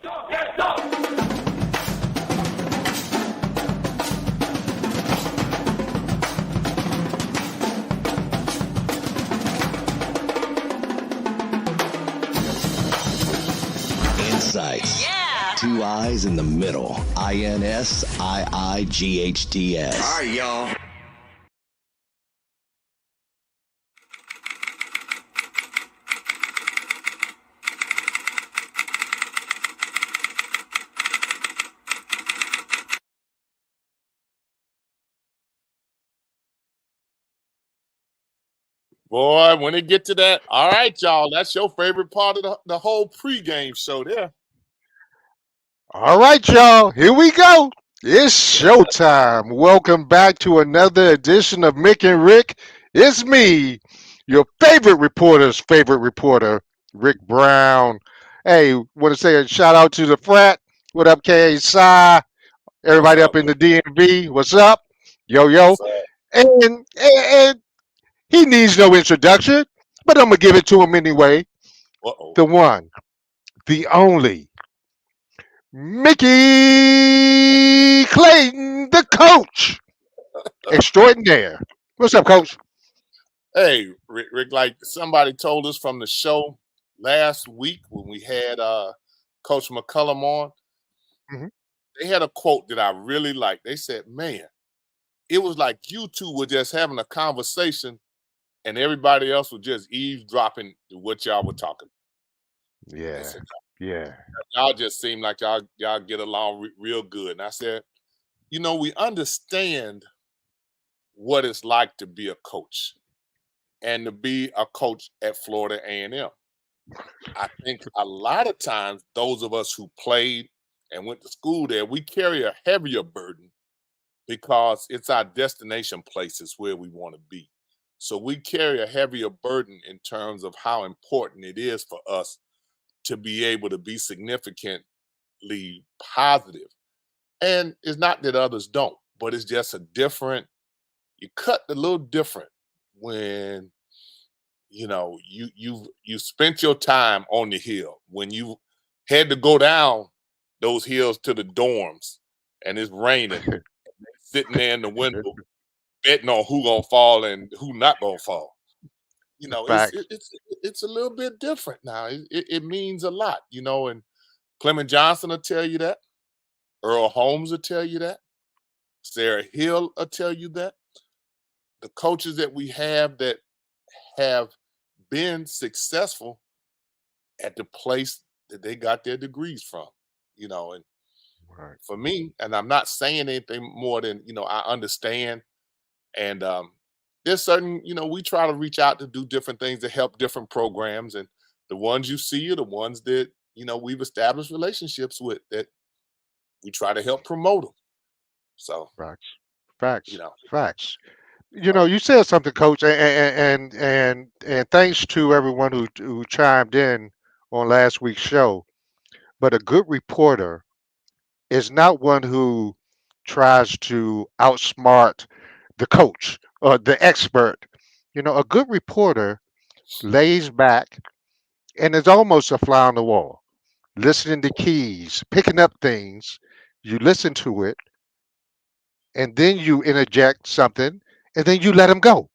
INSiiGHTS. Yeah. 2 I's in the middle. INSiiGHTS. All right, y'all. Boy, when it get to that, all right, y'all, that's your favorite part of the whole pregame show there. All right, y'all, here we go. It's showtime. Welcome back to another edition of Mick and Rick. It's me, your favorite reporter's favorite reporter, Rick Brown. Hey, want to say a shout out to the frat. What up, KSI? Everybody up in the DMV. What's up? Yo, yo. And he needs no introduction, but I'm going to give it to him anyway. The one, the only, Mickey Clayton, the coach extraordinaire. What's up, coach? Hey, Rick, like somebody told us from the show last week when we had Coach McCullum on, they had a quote that I really liked. They said, man, it was like you two were just having a conversation and everybody else was just eavesdropping to what y'all were talking about. Yeah, said, yeah. Y'all just seem like y'all get along real good. And I said, you know, we understand what it's like to be a coach and to be a coach at Florida A&M. I think a lot of times those of us who played and went to school there, we carry a heavier burden because it's our destination places where we want to be. So we carry a heavier burden in terms of how important it is for us to be able to be significantly positive. And it's not that others don't, but it's just a different, you cut a little different when, you know, you spent your time on the hill, when you had to go down those hills to the dorms and it's raining, sitting there in the window, betting on who gonna fall and who not gonna fall. You know, it's a little bit different now. It means a lot, you know, and Clement Johnson will tell you that. Earl Holmes will tell you that. Sarah Hill will tell you that. The coaches that we have that have been successful at the place that they got their degrees from, you know, and for me, and I'm not saying anything more than, you know, I understand. And there's certain, you know, we try to reach out to do different things to help different programs. And the ones you see are the ones that, you know, we've established relationships with that we try to help promote them. So Facts. You know, Facts. You know, you said something, coach, and thanks to everyone who chimed in on last week's show. But a good reporter is not one who tries to outsmart the coach or the expert. You know, a good reporter lays back and is almost a fly on the wall, listening to keys, picking up things. You listen to it, and then you interject something, and then you let them go.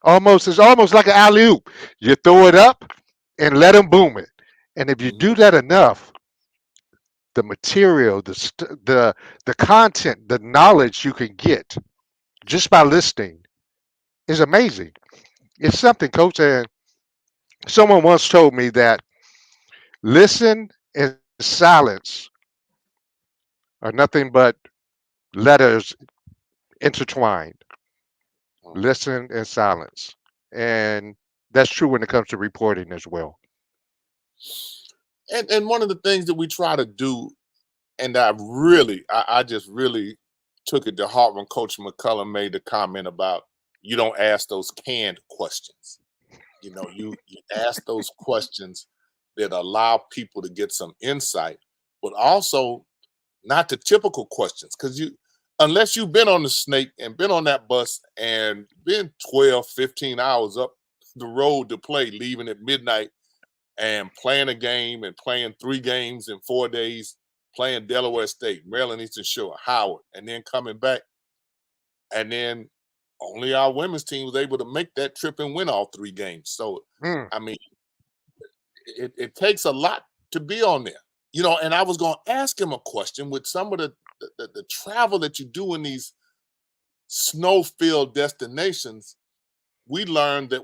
It's almost like an alley oop. You throw it up and let them boom it. And if you do that enough, the material, the content, the knowledge you can get just by listening is amazing. It's something, coach. And someone once told me that listen and silence are nothing but letters intertwined. Listen and silence. And that's true when it comes to reporting as well. And one of the things that we try to do, and I just really took it to heart when Coach McCullum made the comment about you don't ask those canned questions. You know, you ask those questions that allow people to get some insight, but also not the typical questions. Because unless you've been on the snake and been on that bus and been 12, 15 hours up the road to play, leaving at midnight, and playing a game and playing 3 games in 4 days, playing Delaware State, Maryland Eastern Shore, Howard, and then coming back. And then only our women's team was able to make that trip and win all 3 games. So, I mean, it takes a lot to be on there. You know, and I was going to ask him a question with some of the travel that you do in these snow-filled destinations. We learned that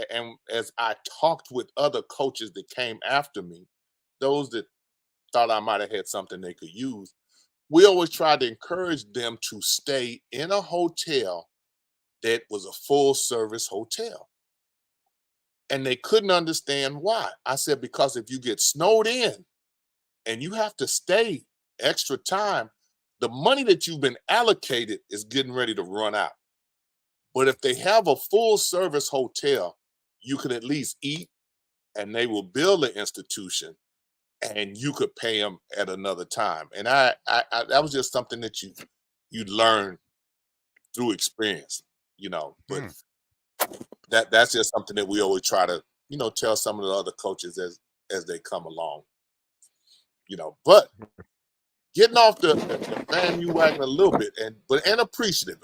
and as I talked with other coaches that came after me, those that thought I might have had something they could use, we always tried to encourage them to stay in a hotel that was a full-service hotel. And they couldn't understand why. I said, because if you get snowed in and you have to stay extra time, the money that you've been allocated is getting ready to run out. But if they have a full service hotel, you can at least eat, and they will build the institution, and you could pay them at another time. And I that was just something that you learn through experience, you know. But that's just something that we always try to, you know, tell some of the other coaches as they come along, you know. But getting off the bandwagon a little bit, and appreciative,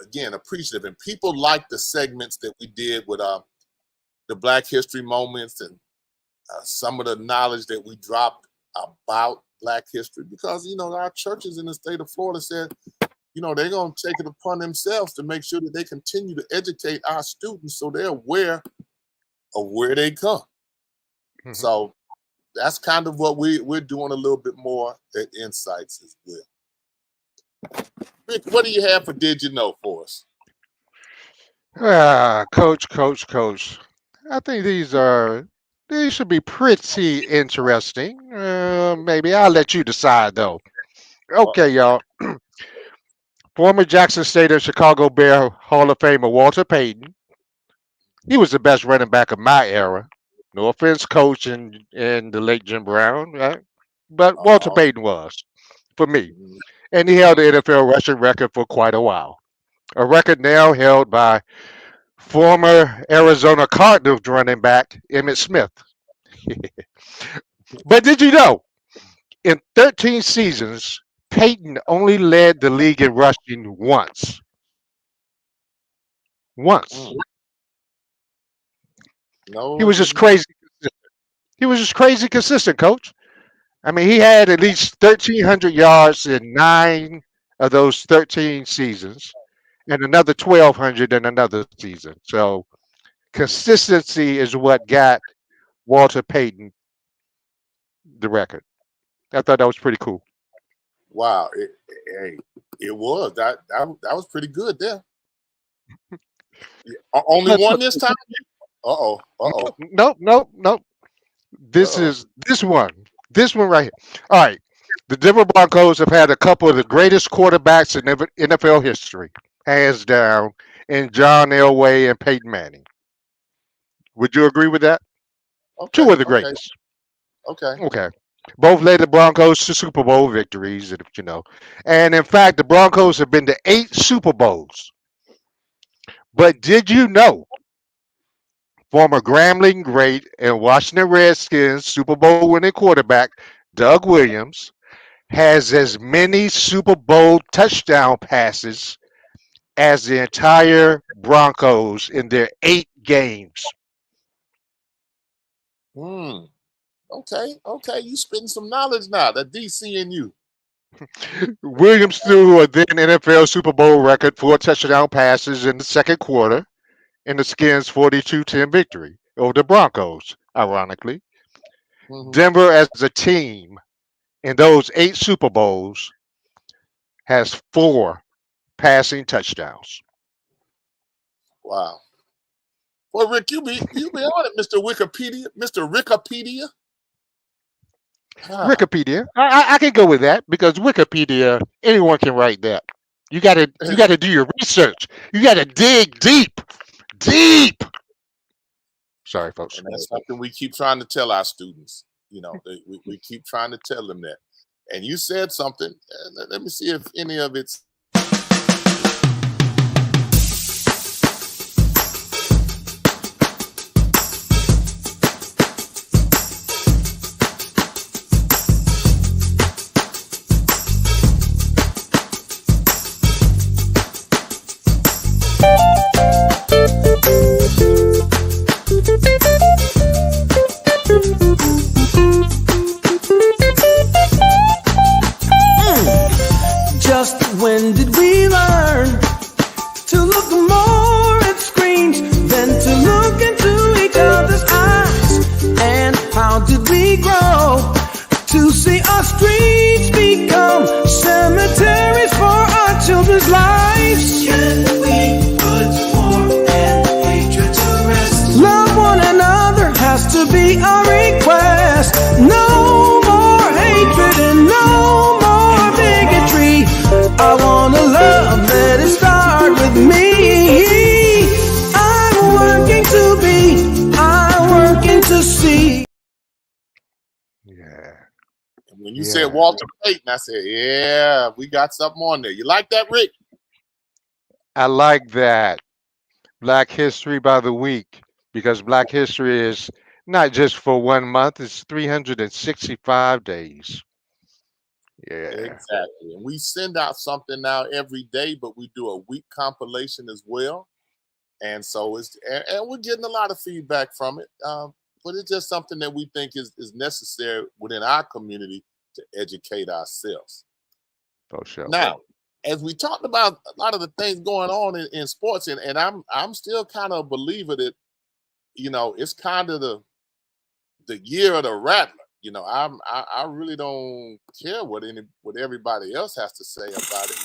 and people like the segments that we did with the Black History moments and some of the knowledge that we dropped about Black history, because, you know, our churches in the state of Florida said, you know, they're going to take it upon themselves to make sure that they continue to educate our students so they're aware of where they come. So that's kind of what we're doing a little bit more at INSiiGHTS as well. Mick, what do you have for Did You Know for us? Coach. I think these should be pretty interesting. Maybe I'll let you decide, though. Okay, y'all. Former Jackson State and Chicago Bear Hall of Famer Walter Payton. He was the best running back of my era. No offense, Coach and the late Jim Brown, right? But Walter Payton was, for me. And he held the NFL rushing record for quite a while. A record now held by former Arizona Cardinals running back Emmitt Smith. But did you know, in 13 seasons, Payton only led the league in rushing once. No, he was just crazy. He was just crazy consistent, Coach. I mean, he had at least 1,300 yards in 9 of those 13 seasons, and another 1,200 in another season. So consistency is what got Walter Payton the record. I thought that was pretty cool. Wow, it was that was pretty good there. Only one this time. Nope. This one right here. All right, the Denver Broncos have had a couple of the greatest quarterbacks in NFL history, hands down, in John Elway and Peyton Manning. Would you agree with that? Okay, 2 of the greatest. Okay. Both led the Broncos to Super Bowl victories, you know. And in fact, the Broncos have been to 8 Super Bowls. But did you know former Grambling great and Washington Redskins Super Bowl winning quarterback Doug Williams has as many Super Bowl touchdown passes as the entire Broncos in their 8 games? Okay. You spitting some knowledge now. The DC and you. Williams threw a then NFL Super Bowl record 4 touchdown passes in the second quarter in the Skins' 42-10 victory over the Broncos, ironically. Denver as a team in those 8 Super Bowls has 4 passing touchdowns. Wow. Well, Rick, you be on it, Mr. Wikipedia. Mr. Wikipedia. Wikipedia. I can go with that because Wikipedia, anyone can write that. You gotta do your research. You gotta dig deep. Sorry, folks. And that's something we keep trying to tell our students. You know, we keep trying to tell them that. And you said something. Let me see if any of it's. How did we grow to see our streets become cemeteries for our children's lives? Can we put war and hatred to rest? Love one another has to be our request. No more hatred and no more bigotry. I wanna love, let it start with me. I'm working to be, I'm working to see. Yeah. And when you said Walter Payton, I said, yeah, we got something on there. You like that, Rick? I like that. Black History by the Week, because Black History is not just for 1 month, it's 365 days. Yeah. Exactly. And we send out something now every day, but we do a week compilation as well. And so and we're getting a lot of feedback from it. But it's just something that we think is necessary within our community to educate ourselves. For sure. Now, as we talked about a lot of the things going on in sports, and I'm still kind of a believer that, it's kind of the year of the rattler. I really don't care what everybody else has to say about it.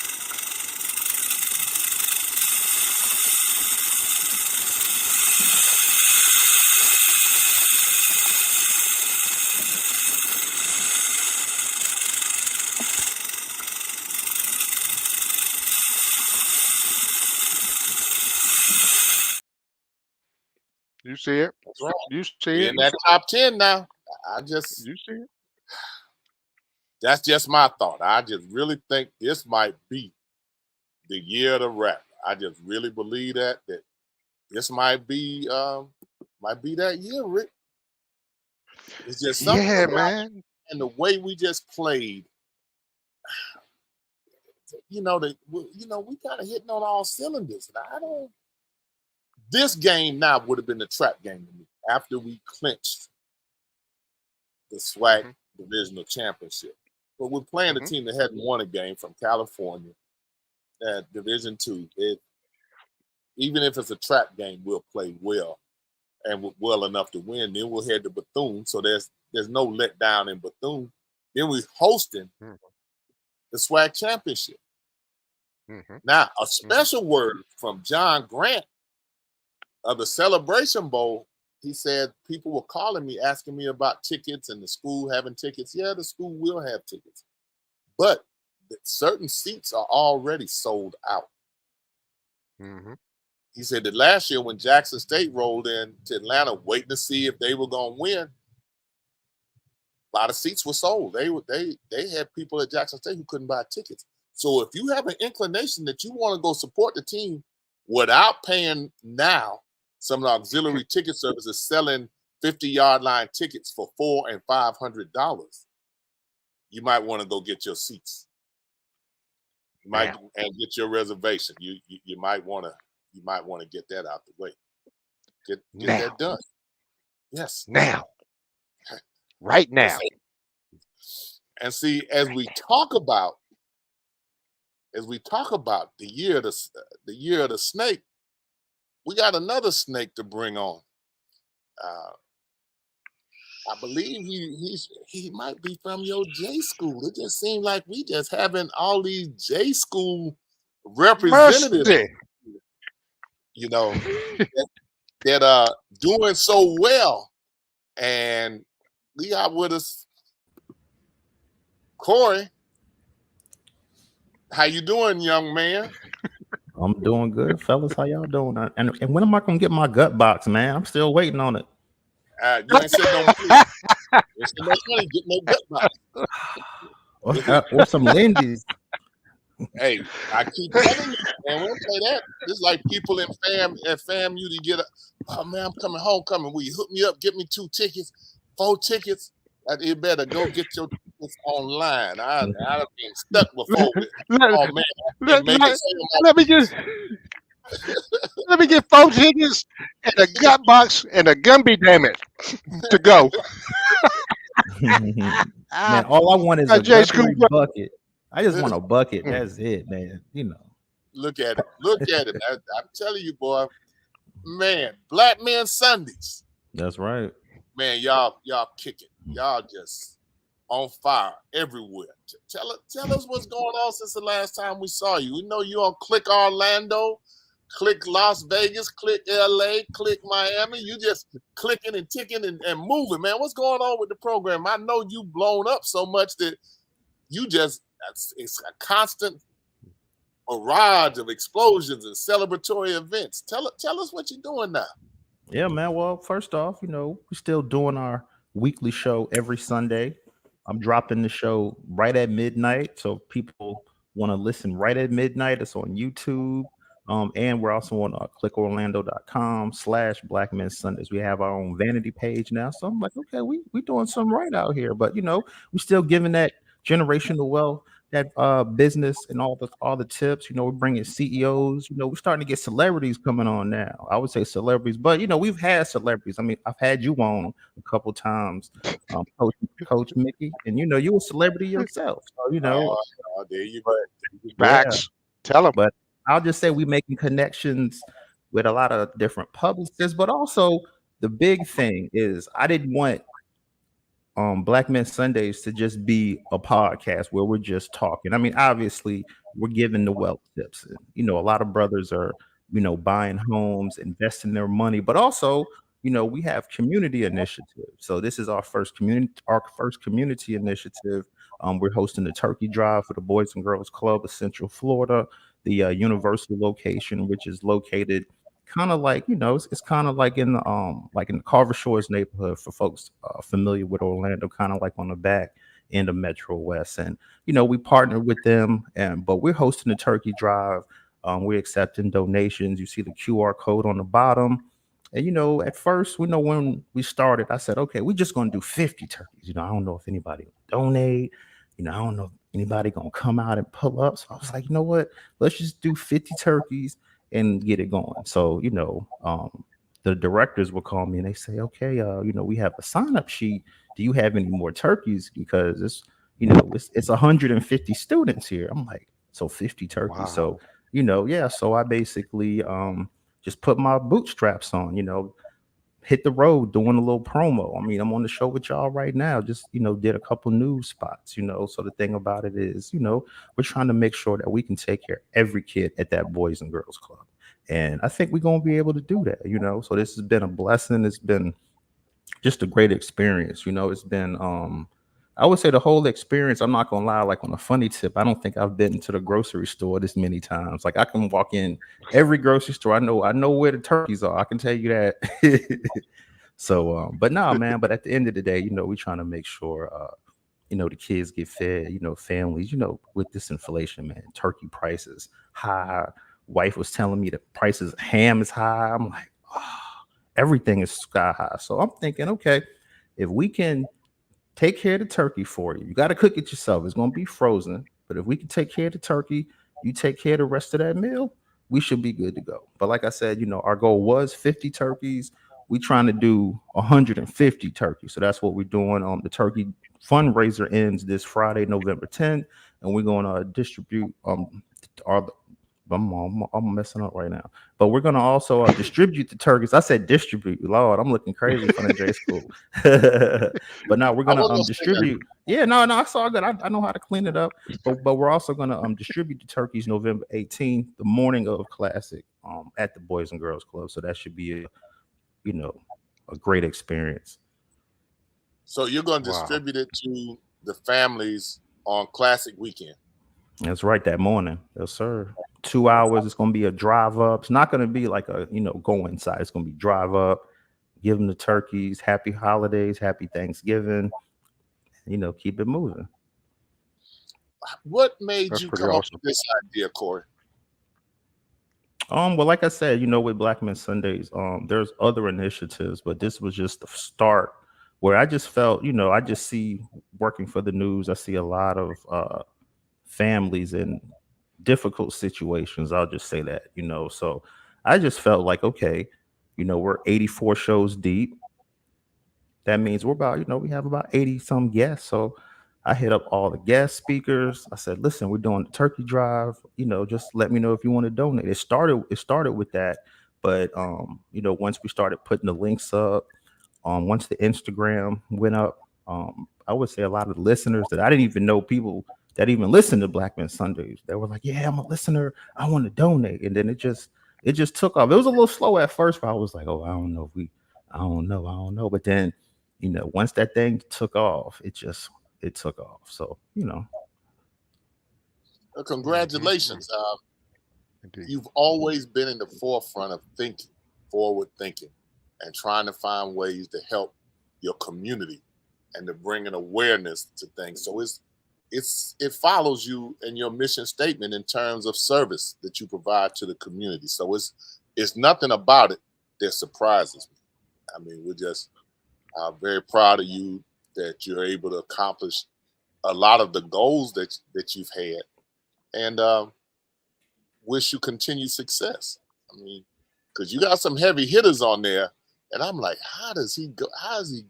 You see it? That's right. You see We're it? in that top 10 now. You see it? That's just my thought. I just really think this might be the year of the rattler. I just really believe that this might be that year, Rick. It's just something man. And the way we just played, we kind of hitting on all cylinders. And this game now would have been the trap game to me after we clinched the SWAC divisional championship. But we're playing a team that hadn't won a game from California at Division II. Even if it's a trap game, we'll play well and well enough to win. Then we'll head to Bethune. So there's no letdown in Bethune. Then we're hosting the SWAC championship. Now, a special word from John Grant of the Celebration Bowl. He said people were calling me, asking me about tickets and the school having tickets. Yeah, the school will have tickets, but certain seats are already sold out. He said that last year when Jackson State rolled in to Atlanta, waiting to see if they were going to win, a lot of seats were sold. They had people at Jackson State who couldn't buy tickets. So if you have an inclination that you want to go support the team without paying now, some of the auxiliary ticket services selling 50-yard line tickets for $400 and $500. You might want to go get your seats. You might and get your reservation. You might want to get that out the way. Get that done. Yes. Now. Right now. And see, as we talk about the year of the snake, we got another snake to bring on. I believe he might be from your J school. It just seemed like we just having all these J school representatives, that are doing so well. And we got with us Corie. How you doing, young man? I'm doing good, fellas. How y'all doing? And when am I gonna get my gut box, man? I'm still waiting on it. You ain't said no money. You said no money. Get no gut box. Or some Lindy's. Hey, I keep telling you, man. When I say that, it's like people at FAMU to get oh man, I'm coming homecoming. Will you hook me up? Get me 2 tickets, 4 tickets. You better go get your tickets online. I've been stuck before. Oh man, let me get 4 tickets and a gut box and a Gumby, damn it, to go. Man, all I want is a bucket. I just want a bucket. That's it, man. Look at it. I'm telling you, boy, man. Black Men Sundays. That's right. Man, y'all kick it. Y'all just on fire everywhere. Tell us what's going on since the last time we saw you. We know you on Click Orlando, Click Las Vegas, Click LA, Click Miami. You just clicking and ticking and moving, man. What's going on with the program? I know you blown up so much that you just, it's a constant barrage of explosions and celebratory events. Tell us what you're doing now. Yeah, man. Well, first off, we're still doing our weekly show every Sunday. I'm dropping the show right at midnight. So if people want to listen right at midnight, it's on YouTube. And we're also on clickorlando.com/Black Men Sundays. We have our own vanity page now. So I'm like, okay, we doing something right out here. But we still giving that generational wealth, that business and all the tips. We're bringing CEOs. We're starting to get celebrities coming on now. I would say celebrities, but we've had celebrities. I mean, I've had you on a couple times, Coach Mickey, and you're a celebrity yourself. So there you go. Facts. Tell them. But I'll just say we're making connections with a lot of different publicists, but also the big thing is I didn't want Black Men Sundays to just be a podcast where we're just talking. I mean, obviously, we're giving the wealth tips. And, a lot of brothers are, buying homes, investing their money, but also, we have community initiatives. So this is our first community initiative. We're hosting the Turkey Drive for the Boys and Girls Club of Central Florida, the Universal location, which is located kind of like, it's kind of like in the Carver Shores neighborhood for folks familiar with Orlando, kind of like on the back end of Metro West. And, we partnered with them, but we're hosting the Turkey Drive. We're accepting donations. You see the QR code on the bottom. And, at first, when we started, I said, okay, we're just going to do 50 turkeys. I don't know if anybody will donate. I don't know if anybody going to come out and pull up. So I was like, you know what? Let's just do 50 turkeys and get it going. So, the directors will call me and they say, okay, we have a sign-up sheet. Do you have any more turkeys? Because it's 150 students here. I'm like, so 50 turkeys. Wow. So, so I basically just put my bootstraps on, hit the road doing a little promo. I mean, I'm on the show with y'all right now. Just, did a couple news spots, So the thing about it is, we're trying to make sure that we can take care of every kid at that Boys and Girls Club. And I think we're going to be able to do that, So this has been a blessing. It's been just a great experience. It's been, I would say the whole experience, I'm not going to lie, like on a funny tip, I don't think I've been to the grocery store this many times. Like I can walk in every grocery store. I know where the turkeys are. I can tell you that. So, but man, but at the end of the day, we're trying to make sure, the kids get fed, families, with this inflation, man, turkey prices high. Wife was telling me the prices of ham is high. I'm like, everything is sky high. So I'm thinking, okay, if we can take care of the turkey for you, you got to cook it yourself. It's going to be frozen. But if we can take care of the turkey, you take care of the rest of that meal, we should be good to go. But like I said, our goal was 50 turkeys. We're trying to do 150 turkeys. So that's what we're doing. The turkey fundraiser ends this Friday, November 10th. And we're going to distribute I'm messing up right now, but we're gonna also distribute the turkeys. I said distribute, Lord, I'm looking crazy from the J school. But now we're gonna distribute. Yeah, no, it's all good. I know how to clean it up. But we're also gonna distribute the turkeys November 18th, the morning of Classic, at the Boys and Girls Club. So that should be a great experience. So you're gonna distribute it to the families on Classic weekend. That's right, that morning. Yes, sir. 2 hours. It's going to be a drive up. It's not going to be like a, go inside. It's going to be drive up, give them the turkeys, happy holidays, happy Thanksgiving, keep it moving. What made you come up with this idea, Corie? Well, like I said, with Black Men Sundays, there's other initiatives, but this was just the start where I just felt, I just see working for the news. I see a lot of, families in difficult situations. I'll just say that, so I just felt like, okay, we're 84 shows deep. That means we're about, we have about 80 some guests. So I hit up all the guest speakers. I said, listen, we're doing the turkey drive, just let me know if you want to donate. It started with that. But, once we started putting the links up, once the Instagram went up, I would say a lot of the listeners that I didn't even know, people that even listen to Black Men Sundays, they were like, yeah, I'm a listener, I want to donate. And then it just took off. It was a little slow at first, but I was like, oh, I don't know. But then, once that thing took off, it took off. So, Congratulations. Indeed. You've always been in the forefront of forward thinking, and trying to find ways to help your community and to bring an awareness to things. So it follows you in your mission statement in terms of service that you provide to the community. So it's nothing about it that surprises me. I mean, we're just very proud of you that you're able to accomplish a lot of the goals that you've had, and wish you continued success. I mean, because you got some heavy hitters on there, and I'm like, how does he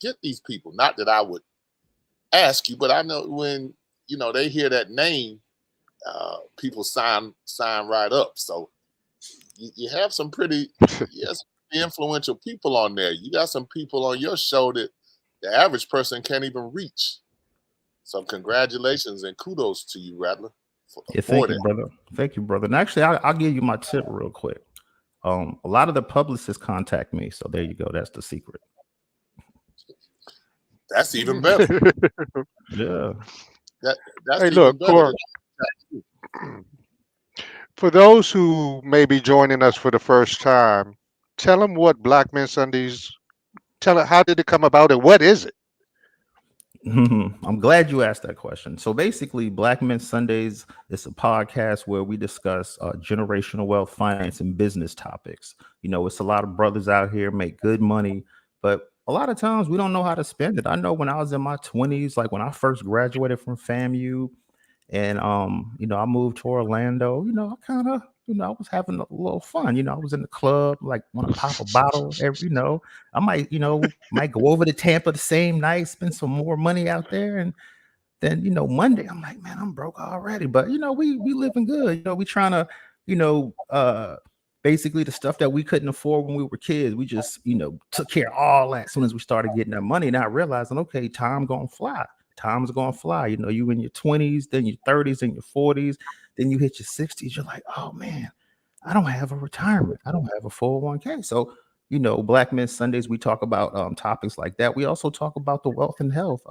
get these people? Not that I would ask you, but I know when they hear that name, people sign right up. So you have some pretty influential people on there. You got some people on your show that the average person can't even reach. So congratulations and kudos to you, Rattler. Thank you, brother. Thank you, brother. And actually, I'll give you my tip real quick. A lot of the publicists contact me, so there you go. That's the secret. That's even better. Yeah. That's hey, look, Corie, for those who may be joining us for the first time, tell them what Black Men Sundays. Tell them, how did it come about, and what is it? I'm glad you asked that question. So basically, Black Men Sundays is a podcast where we discuss generational wealth, finance, and business topics. It's a lot of brothers out here make good money, but a lot of times we don't know how to spend it. I know when I was in my 20s, like when I first graduated from FAMU, and I moved to Orlando, I kind of, I was having a little fun. I was in the club, like want to pop a bottle every, I might, might go over to Tampa the same night, spend some more money out there. And then, Monday, I'm like, man, I'm broke already. But, we living good. We trying to, basically the stuff that we couldn't afford when we were kids, we just, took care of all that as soon as we started getting that money. Not realizing, okay, time's going to fly. Time's going to fly. You in your 20s, then your 30s, and your 40s. Then you hit your 60s, you're like, oh man, I don't have a retirement. I don't have a 401k. So, Black Men Sundays, we talk about topics like that. We also talk about the wealth and health.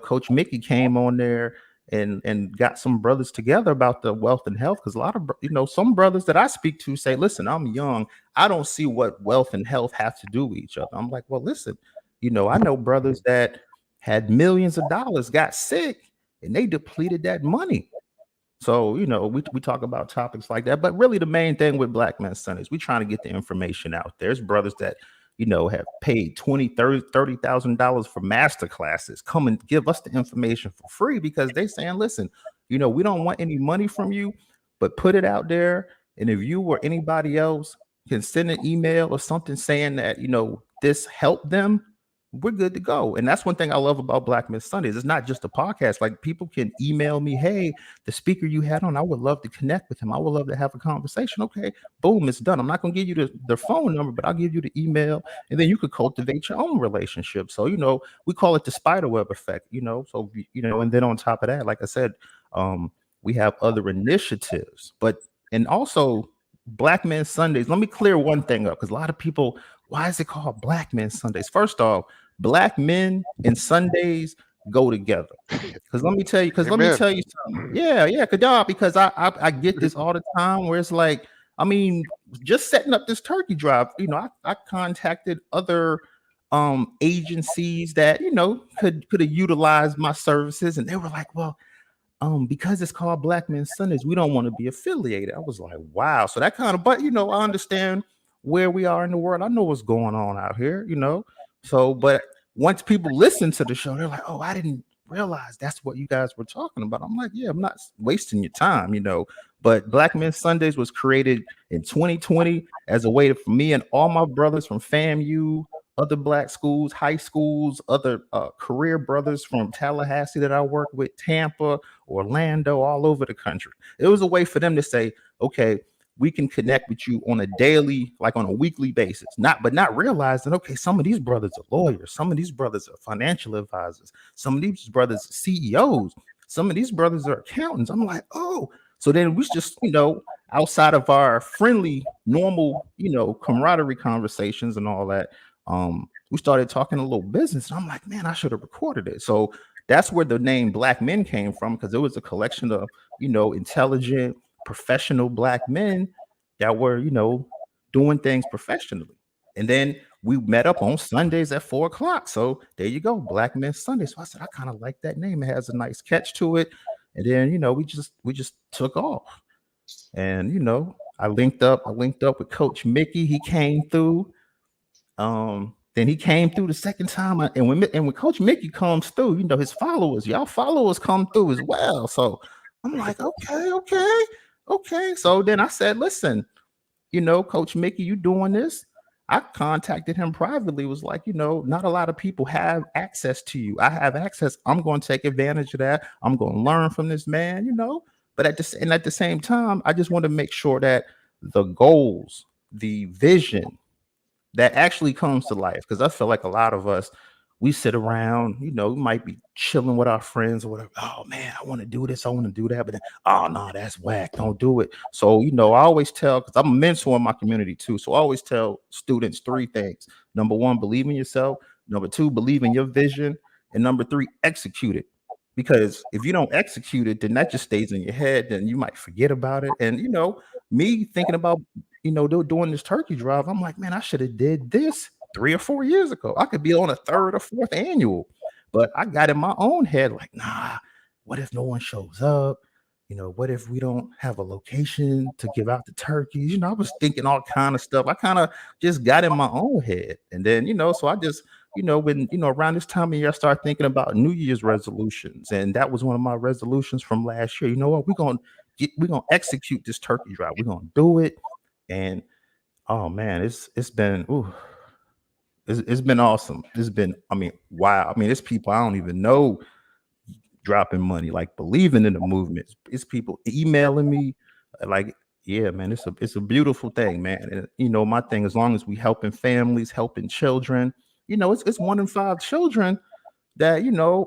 Coach Mickey came on there and got some brothers together about the wealth and health, because a lot of, some brothers that I speak to say, listen, I'm young. I don't see what wealth and health have to do with each other. I'm like, well, listen, I know brothers that had millions of dollars, got sick, and they depleted that money. So, we talk about topics like that, but really the main thing with Black Men Sundays, we trying to get the information out. There's brothers that, have paid $30,000 for master classes. Come and give us the information for free, because they saying, listen, we don't want any money from you, but put it out there. And if you or anybody else can send an email or something saying that, this helped them, we're good to go. And that's one thing I love about Black Men Sundays. It's not just a podcast. Like, people can email me, hey, the speaker you had on, I would love to connect with him. I would love to have a conversation. Okay, boom, it's done. I'm not going to give you the phone number, but I'll give you the email, and then you could cultivate your own relationship. So, we call it the spider web effect, so, and then on top of that, like I said, we have other initiatives, and also Black Men Sundays. Let me clear one thing up, because a lot of people, why is it called Black Men Sundays? First off, Black men and Sundays go together. Because let me tell you something. Yeah, because I get this all the time, where it's like, I mean, just setting up this turkey drive, I contacted other agencies that could have utilized my services, and they were like, well, because it's called Black Men Sundays, we don't want to be affiliated. I was like, wow. So that kind of, but I understand where we are in the world. I know what's going on out here, So, but once people listen to the show, they're like, oh, I didn't realize that's what you guys were talking about. I'm like, yeah, I'm not wasting your time, But Black Men Sundays was created in 2020 as a way for me and all my brothers from FAMU, other Black schools, high schools, other career brothers from Tallahassee that I work with, Tampa, Orlando, all over the country. It was a way for them to say, okay, we can connect with you on a daily, like on a weekly basis. But not realizing, okay, some of these brothers are lawyers, some of these brothers are financial advisors, some of these brothers are CEOs, some of these brothers are accountants. I'm like, oh, so then we just, outside of our friendly, normal, camaraderie conversations and all that, we started talking a little business. And I'm like, man, I should have recorded it. So that's where the name Black Men came from, because it was a collection of, intelligent, professional Black men that were, doing things professionally. And then we met up on Sundays at 4:00. So there you go, Black Men Sunday. So I said, I kind of like that name. It has a nice catch to it. And then, we just took off. And I linked up with Coach Mickey. He came through. Then he came through the second time, and when Coach Mickey comes through, his y'all followers come through as well. So I'm like, okay. So then I said, listen, Coach Mickey, you doing this? I contacted him privately, was like, not a lot of people have access to you. I have access. I'm going to take advantage of that. I'm going to learn from this man, But at the same time, I just want to make sure that the goals, the vision, that actually comes to life. Because I feel like a lot of us, we sit around, we might be chilling with our friends or whatever. Oh man, I want to do this, I want to do that, but then, oh no, that's whack, don't do it. So I always tell, because I'm a mentor in my community too, so I always tell students 3 things. Number 1, believe in yourself. Number 2, believe in your vision. And number 3, execute it. Because if you don't execute it, then that just stays in your head, then you might forget about it. And me thinking about doing this turkey drive, I'm like, man, I should have did this 3 or 4 years ago. I could be on a 3rd or 4th annual. But I got in my own head like, nah, what if no one shows up? What if we don't have a location to give out the turkeys? I was thinking all kind of stuff. I kind of just got in my own head. And then, so I just, when, around this time of year, I started thinking about New Year's resolutions. And that was one of my resolutions from last year. You know what? We're going to execute this turkey drive. We're going to do it. And oh man, it's been it's been awesome. It's been, wow. It's people I don't even know dropping money, like believing in the movement. It's people emailing me, like, yeah, man, it's a beautiful thing, man. And my thing, as long as we helping families, helping children, it's 1 in 5 children that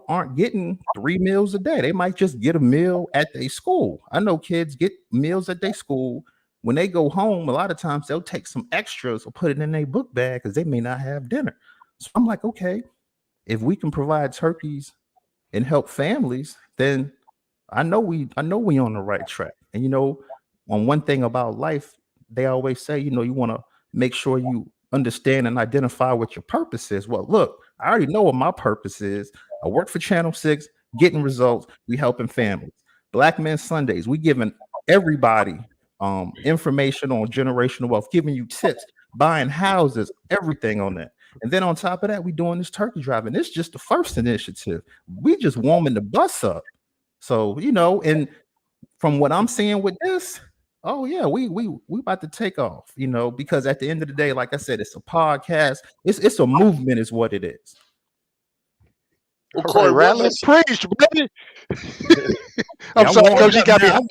aren't getting 3 meals a day. They might just get a meal at their school. I know kids get meals at their school. When they go home, a lot of times they'll take some extras or put it in their book bag because they may not have dinner. So I'm like, okay, if we can provide turkeys and help families, then I know we on the right track. And on one thing about life, they always say, you want to make sure you understand and identify what your purpose is. Well, look, I already know what my purpose is. I work for Channel 6, getting results. We helping families. Black Men Sundays, we giving everybody information on generational wealth, giving you tips, buying houses, everything on that. And then on top of that, we doing this turkey drive, and it's just the first initiative. We just warming the bus up. So, and from what I'm seeing with this, oh yeah, we about to take off, because at the end of the day, like I said, it's a podcast. It's a movement is what it is. Well, Corie, right, let's preach, baby. I'm sorry, Coach, you got me up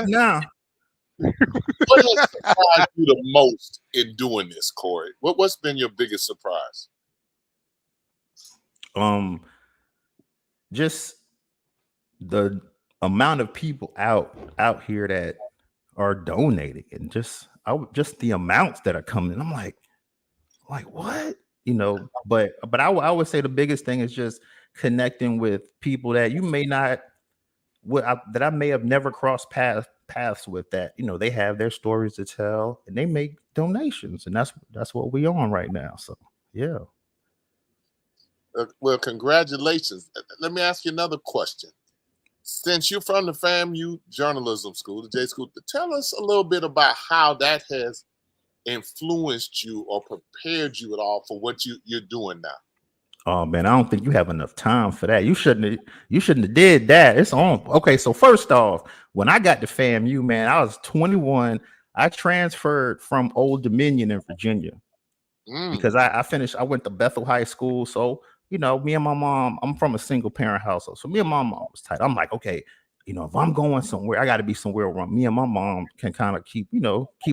now. What has surprised you the most in doing this, Corie? What's been your biggest surprise? Just the amount of people out here that are donating, and just the amounts that are coming. I'm like what? But I would say the biggest thing is just connecting with people that you may not that I may have never crossed paths with, that they have their stories to tell and they make donations, and that's what we on right now. So yeah. Well, congratulations. Let me ask you another question. Since you're from the FAMU Journalism School, the J School, tell us a little bit about how that has influenced you or prepared you at all for what you're doing now. Oh man, I don't think you have enough time for that. You shouldn't have did that. It's on. Okay, so first off, when I got to FAMU, man, I was 21. I transferred from Old Dominion in Virginia because I went to Bethel High School. So, me and my mom, I'm from a single parent household. So me and my mom was tight. I'm like, okay, if I'm going somewhere, I got to be somewhere where me and my mom can kind of keep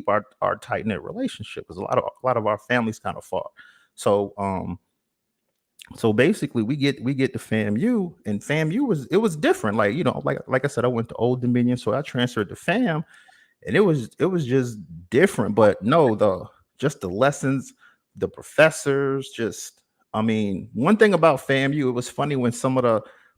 our tight knit relationship, because a lot of our families kind of far. So basically we get to FAMU, and FAMU was different. Like, like I said, I went to Old Dominion, so I transferred to FAM, and it was just different. But no, the lessons, the professors, one thing about FAMU, it was funny when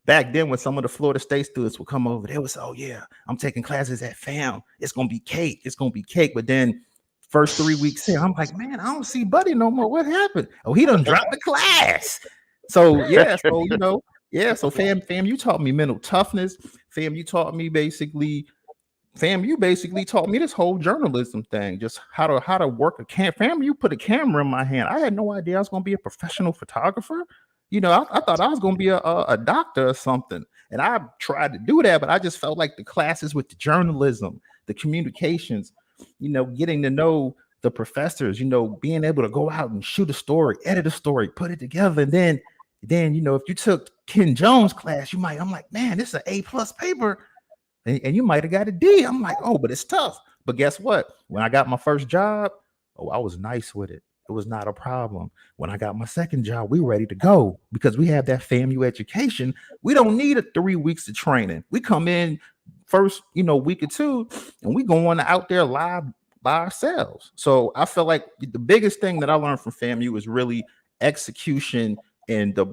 back then when some of the Florida State students would come over, they would say, "Oh yeah, I'm taking classes at FAM. It's gonna be cake. It's gonna be cake." But then first 3 weeks in, I'm like, man, I don't see Buddy no more. What happened? Oh, he done dropped the class. So yeah, so FAMU taught me mental toughness. FAMU basically taught me this whole journalism thing, just how to work a FAMU put a camera in my hand. I had no idea I was going to be a professional photographer. I thought I was going to be a doctor or something. And I tried to do that, but I just felt like the classes with the journalism, the communications, getting to know the professors, being able to go out and shoot a story, edit a story, put it together. And then, if you took Ken Jones class, I'm like, man, this is an A+ paper. And you might have got a D. I'm like, oh, but it's tough. But guess what? When I got my first job, I was nice with it. It was not a problem. When I got my second job, we were ready to go because we have that FAMU education. We don't need 3 weeks of training. We come in first, week or two, and we go on out there live by ourselves. So I feel like the biggest thing that I learned from FAMU is really execution and the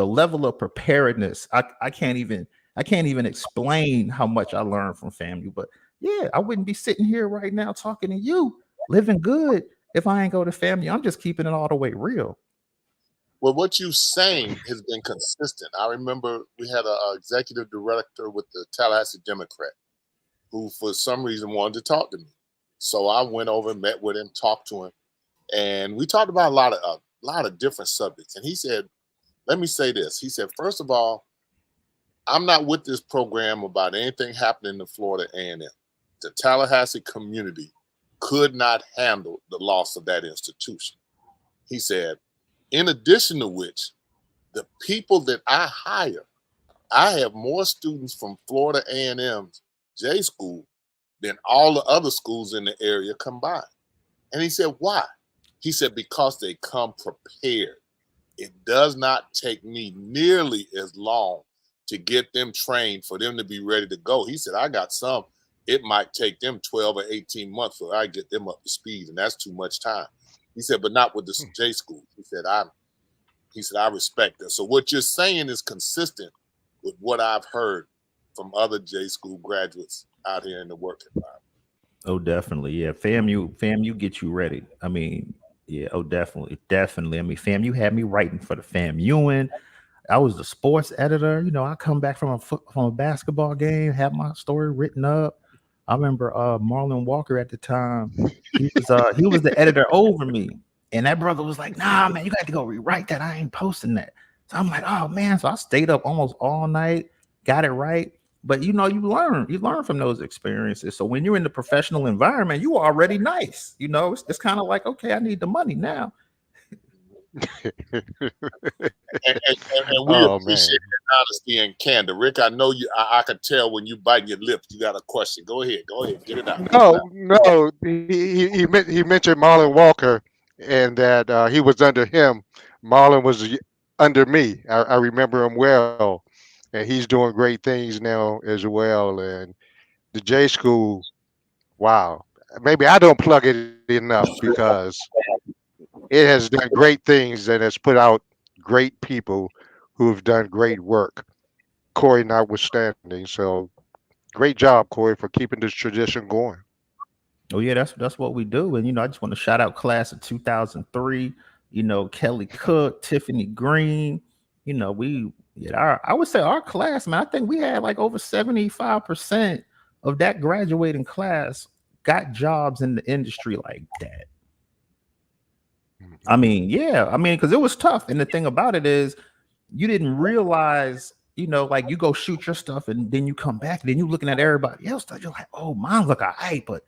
level of preparedness. I can't even explain how much I learned from FAMU. But yeah, I wouldn't be sitting here right now talking to you, living good, if I ain't go to FAMU. I'm just keeping it all the way real. Well, what you saying has been consistent. I remember we had an executive director with the Tallahassee Democrat who for some reason wanted to talk to me. So I went over and met with him, talked to him, and we talked about a lot of different subjects. And he said, let me say this. He said, first of all, I'm not with this program about anything happening in Florida A&M. The Tallahassee community could not handle the loss of that institution. He said, in addition to which, the people that I hire, I have more students from Florida A&M's J School than all the other schools in the area combined. And he said, why? He said, because they come prepared. It does not take me nearly as long to get them trained for them to be ready to go. He said, I got some. It might take them 12 or 18 months for I get them up to speed, and that's too much time. He said, but not with the J School. He said, I respect that. So what you're saying is consistent with what I've heard from other J School graduates out here in the work environment. Oh, definitely. Yeah. FAMU gets you ready. I mean, yeah. Oh, definitely. I mean, FAMU had me writing for the FAMUing. I was the sports editor. I come back from a basketball game, have my story written up. I remember Marlon Walker at the time. He was the editor over me, and that brother was like, "Nah, man, you got to go rewrite that. I ain't posting that." So I'm like, "Oh man!" So I stayed up almost all night, got it right. But you learn from those experiences. So when you're in the professional environment, you are already nice. It's kind of like, okay, I need the money now. and we appreciate that honesty and candor. Rick, I know you. I could tell when you bite your lips. You got a question. Go ahead, get it out. No. He mentioned Marlon Walker, and that he was under him. Marlon was under me. I remember him well, and he's doing great things now as well. And the J School, wow. Maybe I don't plug it enough because it has done great things and has put out great people who have done great work, Corie notwithstanding. So great job, Corie, for keeping this tradition going. Oh yeah, that's what we do. And I just want to shout out class of 2003, Kelly Cook, Tiffany Green. I would say our class, man, I think we had like over 75% of that graduating class got jobs in the industry like that. I mean, yeah, because it was tough. And the thing about it is you didn't realize, like you go shoot your stuff and then you come back and then you're looking at everybody else. You're like, oh, mine look all right, but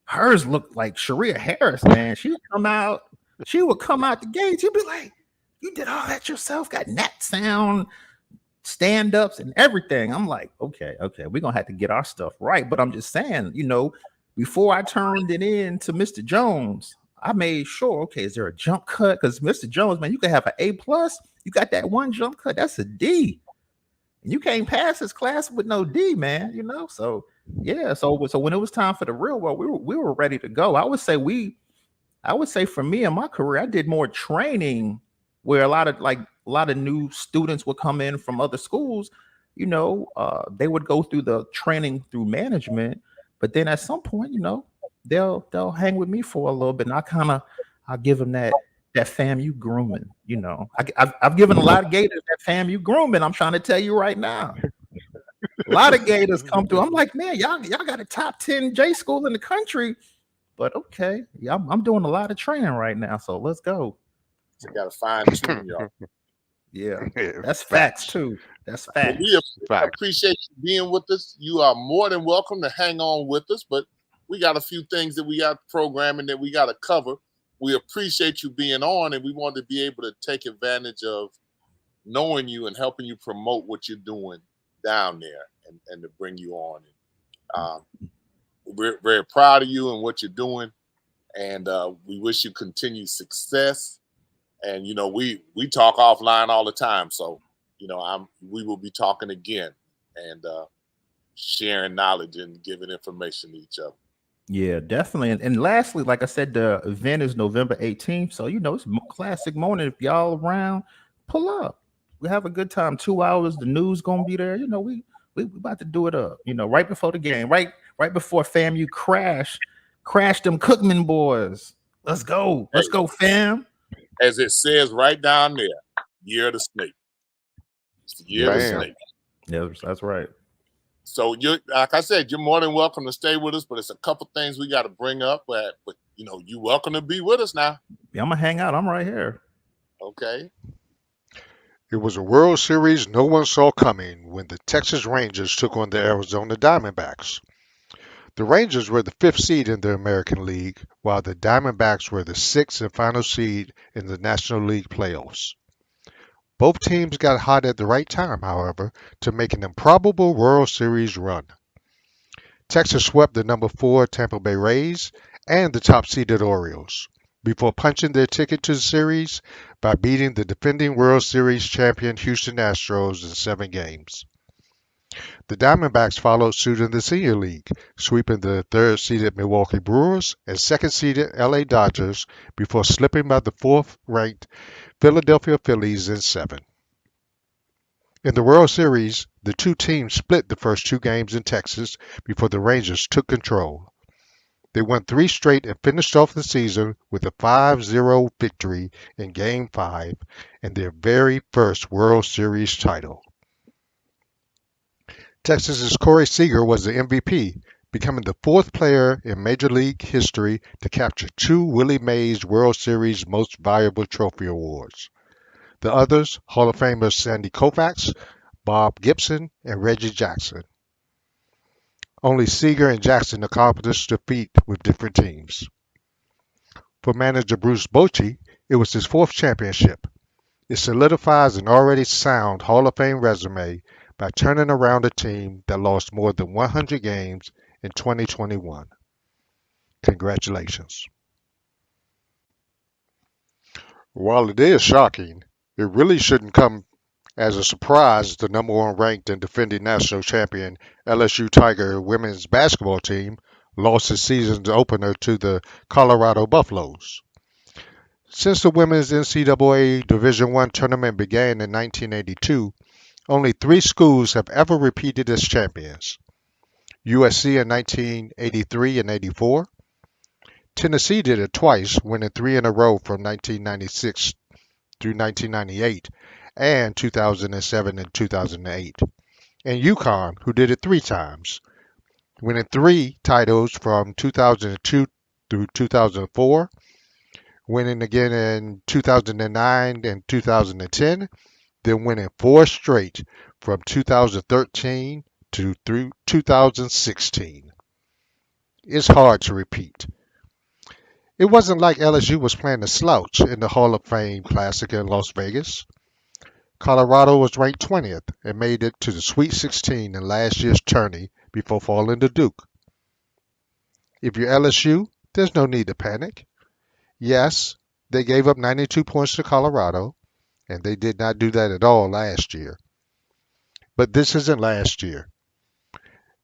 hers looked like Sharia Harris, man. She would come out the gate. You'd be like, you did all that yourself, got net sound, stand-ups and everything. I'm like, okay, we're gonna have to get our stuff right. But I'm just saying, before I turned it in to Mr. Jones, I made sure, okay, is there a jump cut? Because Mr. Jones, man, you can have an A+. You got that one jump cut, that's a D. And you can't pass his class with no D, man. So yeah. So when it was time for the real world, we were ready to go. I would say for me in my career, I did more training where a lot of new students would come in from other schools. They would go through the training through management, but then at some point, they'll hang with me for a little bit, and I'll give them that FAMU grooming. I've given a lot of Gators that FAMU grooming. I'm trying to tell you right now. A lot of Gators come through. I'm like, man, y'all got a top 10 J school in the country. But okay, yeah, I'm doing a lot of training right now, so let's go. You got to fine tune y'all. Yeah, that's facts too. That's facts. Well, we appreciate you being with us. You are more than welcome to hang on with us, but we got a few things that we got programming that we got to cover. We appreciate you being on, and we want to be able to take advantage of knowing you and helping you promote what you're doing down there and to bring you on. We're very proud of you and what you're doing, and we wish you continued success. And we talk offline all the time, so we will be talking again and sharing knowledge and giving information to each other. Yeah, definitely. And lastly, like I said, the event is November 18th, so it's classic morning. If y'all around, pull up. We have a good time. 2 hours. The news gonna be there. We about to do it up. Right before the game, right before FAMU crash them Cookman boys. Let's go, fam. As it says right down there, year of the snake. It's the year of the snake. Yeah, that's right. So like I said, you're more than welcome to stay with us, but it's a couple things we got to bring up. But you're welcome to be with us now. Yeah, I'm gonna hang out. I'm right here. Okay. It was a World Series no one saw coming when the Texas Rangers took on the Arizona Diamondbacks. The Rangers were the 5th seed in the American League, while the Diamondbacks were the 6th and final seed in the National League playoffs. Both teams got hot at the right time, however, to make an improbable World Series run. Texas swept the number 4 Tampa Bay Rays and the top-seeded Orioles, before punching their ticket to the series by beating the defending World Series champion Houston Astros in 7 games. The Diamondbacks followed suit in the Senior League, sweeping the 3rd-seeded Milwaukee Brewers and 2nd-seeded LA Dodgers before slipping by the 4th-ranked Philadelphia Phillies in 7. In the World Series, the two teams split the first 2 games in Texas before the Rangers took control. They won 3 straight and finished off the season with a 5-0 victory in Game 5 and their very first World Series title. Texas's Corie Seager was the MVP, becoming the 4th player in Major League history to capture 2 Willie Mays World Series Most Valuable Trophy awards. The others, Hall of Famers Sandy Koufax, Bob Gibson, and Reggie Jackson. Only Seager and Jackson accomplished the feat with different teams. For manager Bruce Bochy, it was his 4th championship. It solidifies an already sound Hall of Fame resume by turning around a team that lost more than 100 games in 2021. Congratulations. While it is shocking, it really shouldn't come as a surprise the number 1 ranked and defending national champion LSU Tiger women's basketball team lost its season's opener to the Colorado Buffaloes. Since the women's NCAA Division I tournament began in 1982, only 3 schools have ever repeated as champions. USC in 1983 and 84. Tennessee did it twice, winning 3 in a row from 1996 through 1998 and 2007 and 2008. And UConn, who did it 3 times, winning 3 titles from 2002 through 2004, winning again in 2009 and 2010, then winning 4 straight from 2013 to through 2016. It's hard to repeat. It wasn't like LSU was playing a slouch in the Hall of Fame Classic in Las Vegas. Colorado was ranked 20th and made it to the Sweet 16 in last year's tourney before falling to Duke. If you're LSU, there's no need to panic. Yes, they gave up 92 points to Colorado, and they did not do that at all last year. But this isn't last year.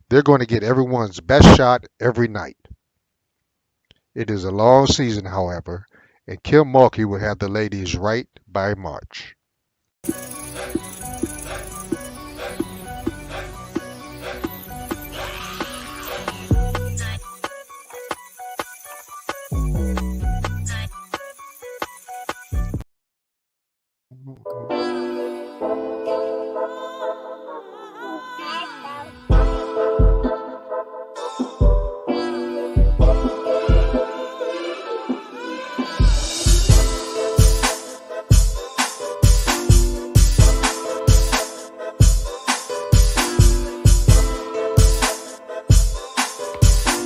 They're going to get everyone's best shot every night. It is a long season, however, and Kim Mulkey will have the ladies right by March.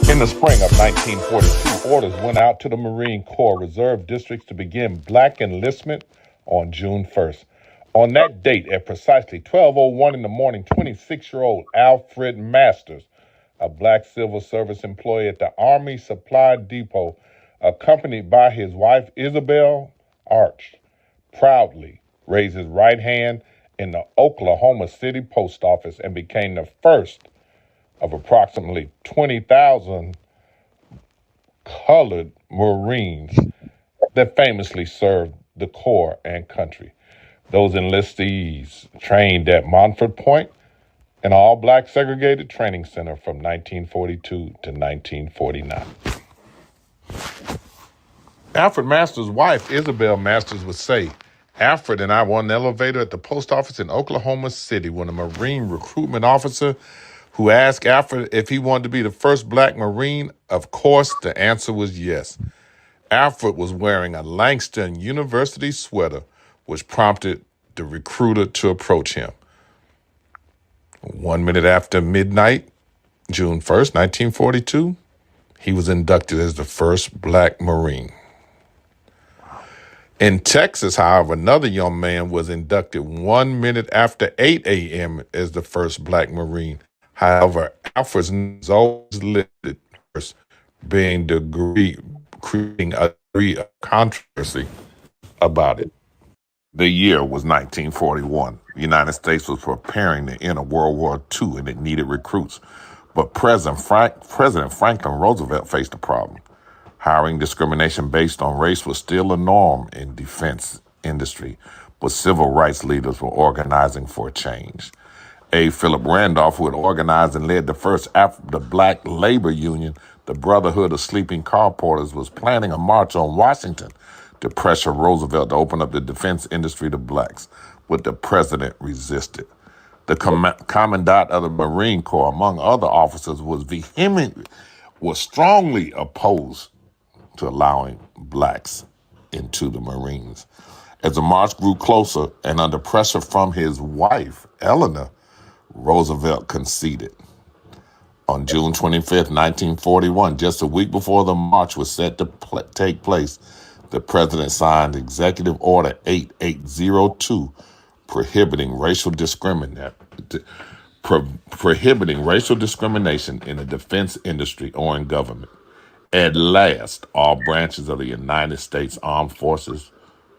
In the spring of 1942, orders went out to the Marine Corps Reserve districts to begin black enlistment on June 1st. On that date, at precisely 12:01 in the morning, 26-year-old Alfred Masters, a black civil service employee at the Army Supply Depot, accompanied by his wife Isabel Arch, proudly raised his right hand in the Oklahoma City Post Office and became the first of approximately 20,000 colored Marines that famously served the Corps and country. Those enlistees trained at Montford Point, an all-black segregated training center from 1942 to 1949. Alfred Masters' wife, Isabel Masters, would say, Alfred and I were on the elevator at the post office in Oklahoma City when a Marine recruitment officer who asked Alfred if he wanted to be the first black Marine. Of course, the answer was yes. Alfred was wearing a Langston University sweater, which prompted the recruiter to approach him. 1 minute after midnight, June 1st, 1942, he was inducted as the first black Marine. In Texas, however, another young man was inducted 1 minute after 8 a.m. as the first black Marine. However, Alfred's name is always listed first, creating a degree of controversy about it. The year was 1941. The United States was preparing to enter World War II, and it needed recruits. But President Franklin Roosevelt faced a problem. Hiring discrimination based on race was still a norm in defense industry, but civil rights leaders were organizing for a change. A. Philip Randolph, who had organized and led the first the Black Labor Union, the Brotherhood of Sleeping Car Porters, was planning a march on Washington to pressure Roosevelt to open up the defense industry to blacks, but the president resisted. The commandant of the Marine Corps, among other officers, was strongly opposed to allowing blacks into the Marines. As the march grew closer and under pressure from his wife, Eleanor, Roosevelt conceded. On June 25th, 1941, just a week before the march was set to take place, the president signed Executive Order 8802 prohibiting racial discrimination in the defense industry or in government. At last, all branches of the United States Armed Forces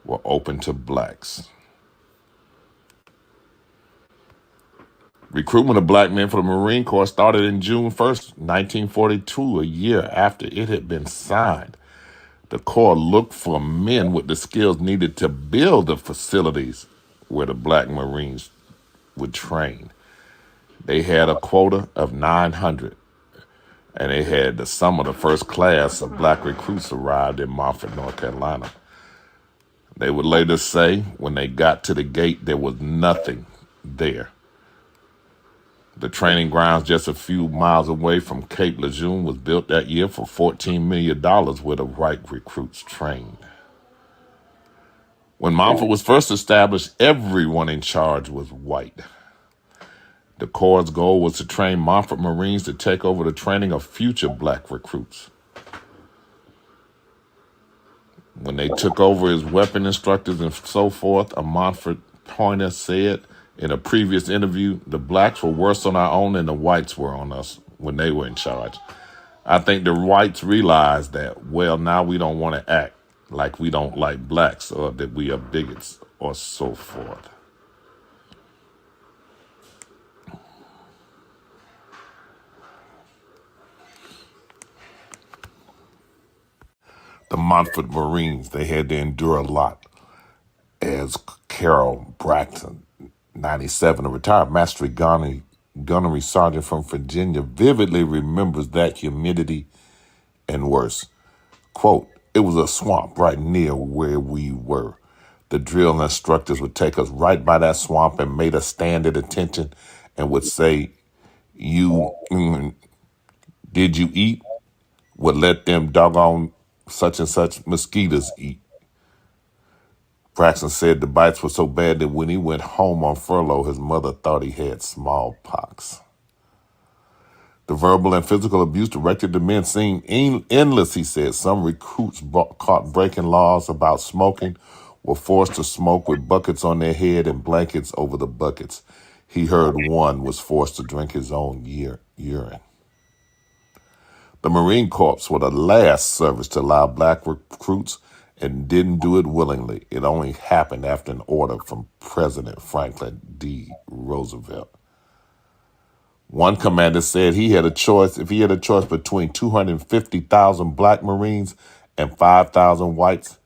were open to blacks. Recruitment of black men for the Marine Corps started in June 1st, 1942, a year after it had been signed. The Corps looked for men with the skills needed to build the facilities where the black Marines would train. They had a quota of 900, and they had the sum of the first class of black recruits arrived in Montford, North Carolina. They would later say when they got to the gate, there was nothing there. The training grounds just a few miles away from Cape Lejeune was built that year for $14 million where the white recruits trained. When Montford was first established, everyone in charge was white. The Corps' goal was to train Montford Marines to take over the training of future black recruits. When they took over as weapon instructors and so forth, a Montford Pointer said in a previous interview, the blacks were worse on our own than the whites were on us when they were in charge. I think the whites realized that, well, now we don't want to act like we don't like blacks or that we are bigots or so forth. The Montfort Marines, they had to endure a lot. As Carol Braxton, 97, a retired master gunnery sergeant from Virginia, vividly remembers that humidity and worse. Quote, it was a swamp right near where we were. The drill instructors would take us right by that swamp and made us stand at attention and would say, did you eat? Would let them doggone such and such mosquitoes eat. Braxton said the bites were so bad that when he went home on furlough, his mother thought he had smallpox. The verbal and physical abuse directed to men seemed endless, he said. Some recruits caught breaking laws about smoking were forced to smoke with buckets on their head and blankets over the buckets. He heard one was forced to drink his own urine. The Marine Corps were the last service to allow black recruits and didn't do it willingly. It only happened after an order from President Franklin D. Roosevelt. One commander said if he had a choice between 250,000 black Marines and 5,000 whites,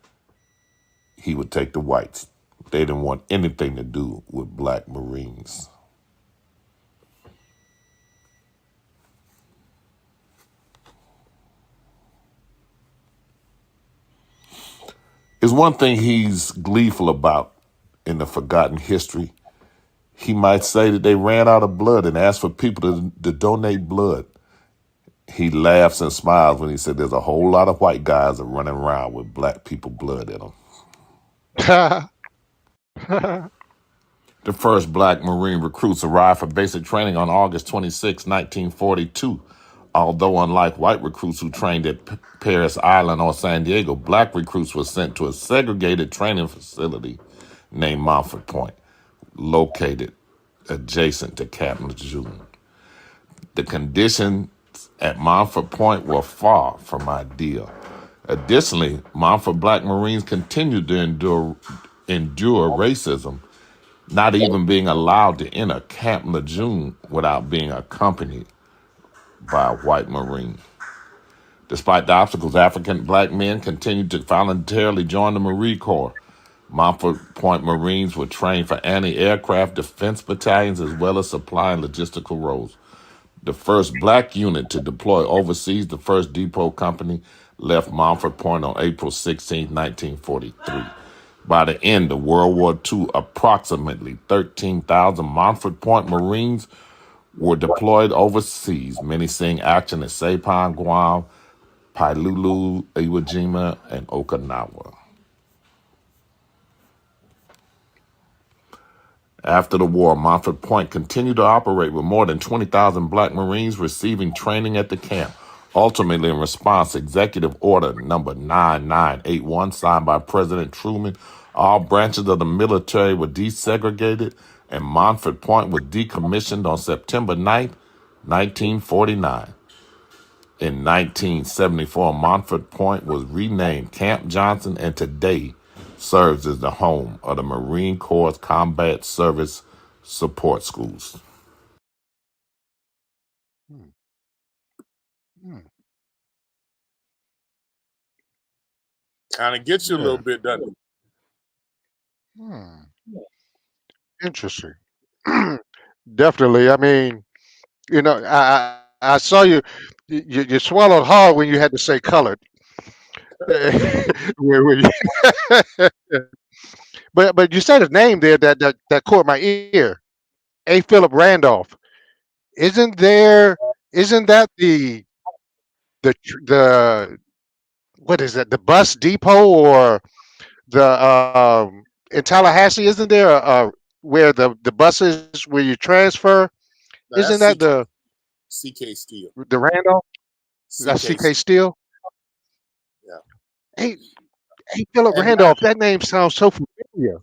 he would take the whites. They didn't want anything to do with black Marines. Is one thing he's gleeful about in the forgotten history. He might say that they ran out of blood and asked for people to donate blood. He laughs and smiles when he said there's a whole lot of white guys that are running around with black people blood in them. The first black Marine recruits arrived for basic training on August 26, 1942. Although unlike white recruits who trained at Paris Island or San Diego, black recruits were sent to a segregated training facility named Montfort Point, located adjacent to Camp Lejeune. The conditions at Montfort Point were far from ideal. Additionally, Montfort black Marines continued to endure racism, not even being allowed to enter Camp Lejeune without being accompanied by a white Marine. Despite the obstacles, African black men continued to voluntarily join the Marine Corps. Montfort Point Marines were trained for anti-aircraft defense battalions as well as supply and logistical roles. The first black unit to deploy overseas, the 1st Depot Company, left Montfort Point on April 16, 1943. By the end of World War II, approximately 13,000 Montfort Point Marines were deployed overseas, many seeing action at Saipan, Guam, Pailulu, Iwo Jima, and Okinawa. After the war, Montfort Point continued to operate with more than 20,000 black Marines receiving training at the camp. Ultimately, in response to Executive Order number 9981, signed by President Truman, all branches of the military were desegregated, and Montfort Point was decommissioned on September 9, 1949. In 1974, Montfort Point was renamed Camp Johnson and today serves as the home of the Marine Corps Combat Service Support Schools. Kind of gets you a little bit, doesn't it? Interesting. Definitely. I mean, I saw you swallowed hard when you had to say colored. But you said a name there that caught my ear. A. Philip Randolph. Isn't that the what is that? The bus depot or the in Tallahassee? Isn't there where the buses where you transfer? No, isn't that the CK Steel? The Randolph? That's CK Steel. Yeah. Hey, Philip Randolph. That name sounds so familiar.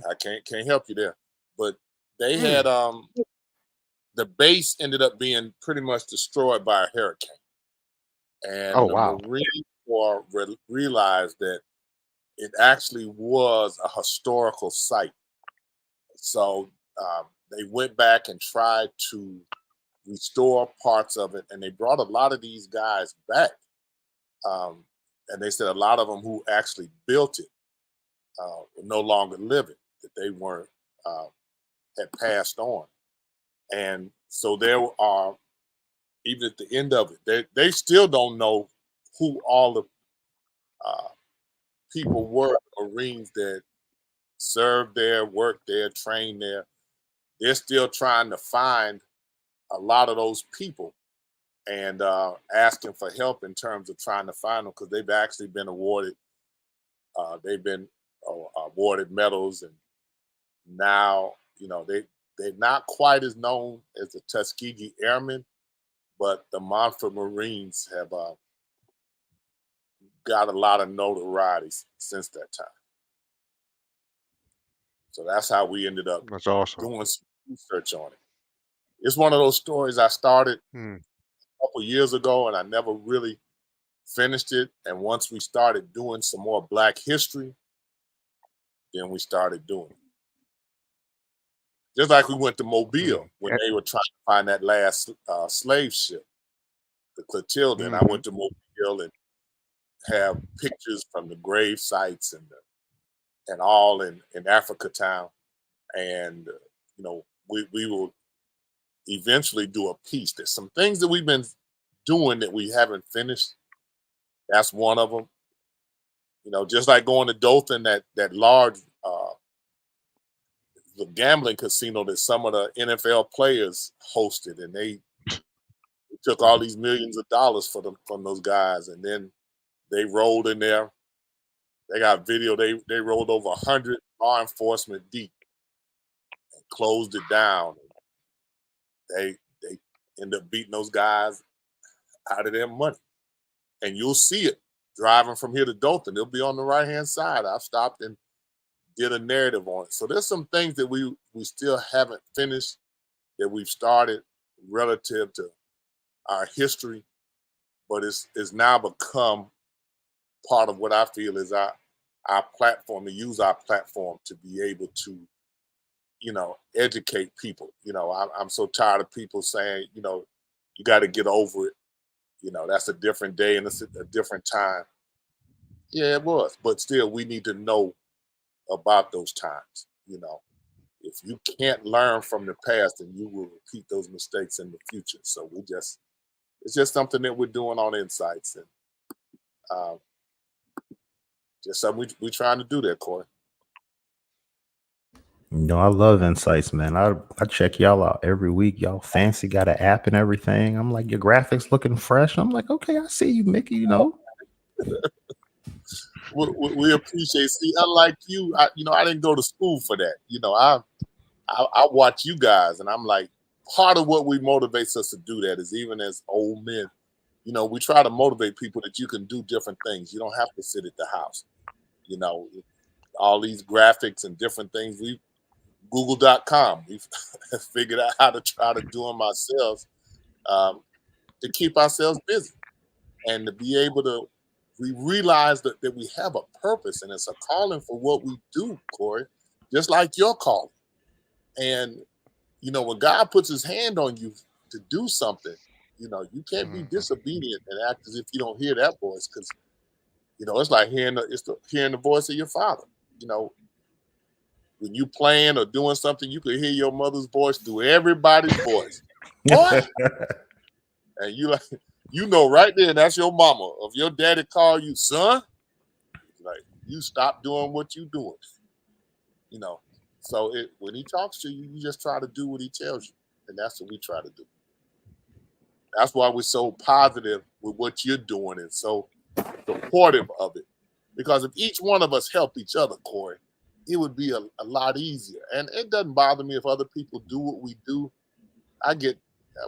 I can't help you there. But they had the base ended up being pretty much destroyed by a hurricane, and Oh the wow. Marine Corps realized that it actually was a historical site. So they went back and tried to restore parts of it, and they brought a lot of these guys back. And they said a lot of them who actually built it were no longer living, that they weren't had passed on. And so there are, even at the end of it, they still don't know who all the people were, Marines that served there, worked there, trained there. They're still trying to find a lot of those people and asking for help in terms of trying to find them, because they've actually been awarded medals, and now they're not quite as known as the Tuskegee Airmen, but the Montfort Marines have got a lot of notoriety since that time. So that's how we ended up That's awesome. doing some research on it. It's one of those stories I started a couple years ago, and I never really finished it. And once we started doing some more Black history, then we started doing it. Just like we went to Mobile when they were trying to find that last slave ship, the Clotilda. And I went to Mobile and have pictures from the grave sites and all in Africa Town. And, we will eventually do a piece. There's some things that we've been doing that we haven't finished. That's one of them. Just like going to Dothan, that large the gambling casino that some of the NFL players hosted, and they took all these millions of dollars from those guys, and then they rolled in there. They got video. They rolled over 100 law enforcement deep and closed it down. They end up beating those guys out of their money, and you'll see it driving from here to Dothan. It'll be on the right hand side. I've stopped and did a narrative on it. So there's some things that we still haven't finished that we've started relative to our history, but it's now become part of what I feel is our platform, to use our platform to be able to, educate people. I'm so tired of people saying, you got to get over it. That's a different day and it's a different time. Yeah, it was, but still we need to know about those times. If you can't learn from the past, then you will repeat those mistakes in the future. So it's just something that we're doing on INSiiGHTS, and just something we're trying to do there, Corie. I love INSiiGHTS, man. I check y'all out every week. Y'all fancy, got an app and everything. I'm like, your graphics looking fresh. I'm like, okay, I see you, Mickey. We appreciate. See, unlike you, I didn't go to school for that. I watch you guys, and I'm like, part of what motivates us to do that is, even as old men, we try to motivate people that you can do different things. You don't have to sit at the house. All these graphics and different things. Google.com. We've figured out how to try to do them ourselves to keep ourselves busy and to be able to. We realize that we have a purpose, and it's a calling for what we do, Corie, just like your calling. And, when God puts his hand on you to do something, you can't be disobedient and act as if you don't hear that voice, because, it's like hearing the voice of your father. When you playing or doing something, you could hear your mother's voice through everybody's voice. What? And right there, that's your mama. If your daddy call you son, like, you stop doing what you doing. So when he talks to you, you just try to do what he tells you. And that's what we try to do. That's why we're so positive with what you're doing and so supportive of it. Because if each one of us help each other, Corie, it would be a lot easier. And it doesn't bother me if other people do what we do. I get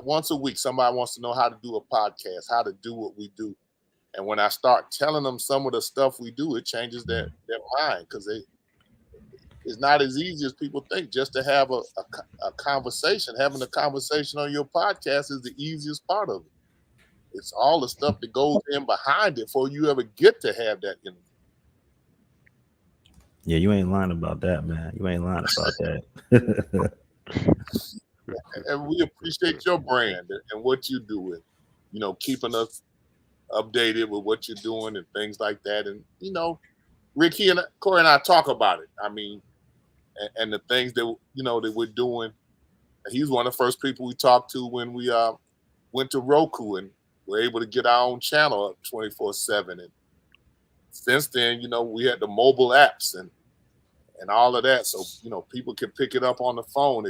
once a week, somebody wants to know how to do a podcast, how to do what we do. And when I start telling them some of the stuff we do, it changes their mind, because it's not as easy as people think. Just to have a conversation, having a conversation on your podcast is the easiest part of it. It's all the stuff that goes in behind it before you ever get to have that interview. Yeah, you ain't lying about that, man. You ain't lying about that. And we appreciate your brand and what you do with, keeping us updated with what you're doing and things like that. And, Ricky and Corie and I talk about it. I mean, and the things that, that we're doing. He's one of the first people we talked to when we went to Roku and were able to get our own channel up 24/7. And since then, we had the mobile apps and all of that. So, people can pick it up on the phone.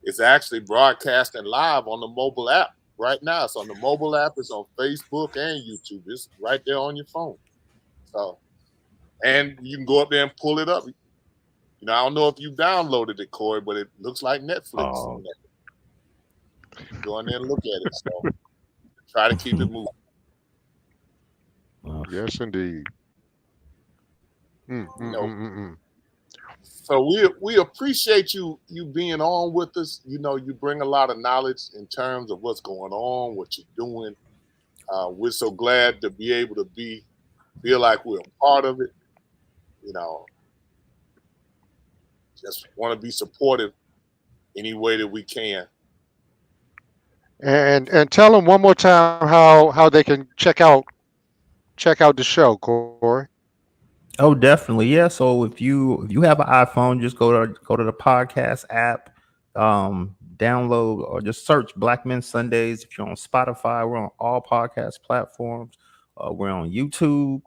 It's actually broadcasting live on the mobile app right now. It's on the mobile app. It's on Facebook and YouTube. It's right there on your phone. So, and you can go up there and pull it up. I don't know if you downloaded it, Corie, but it looks like Netflix. Oh. Go in there and look at it. So try to keep it moving. Yes, indeed. So we appreciate you being on with us. You bring a lot of knowledge in terms of what's going on, what you're doing. We're so glad to be able to feel like we're a part of it. Just want to be supportive any way that we can. And tell them one more time how they can check out the show, Corie. Oh, definitely. Yeah. So if you have an iPhone, just go to the podcast app, download or just search Black Men Sundays. If you're on Spotify, we're on all podcast platforms. We're on YouTube.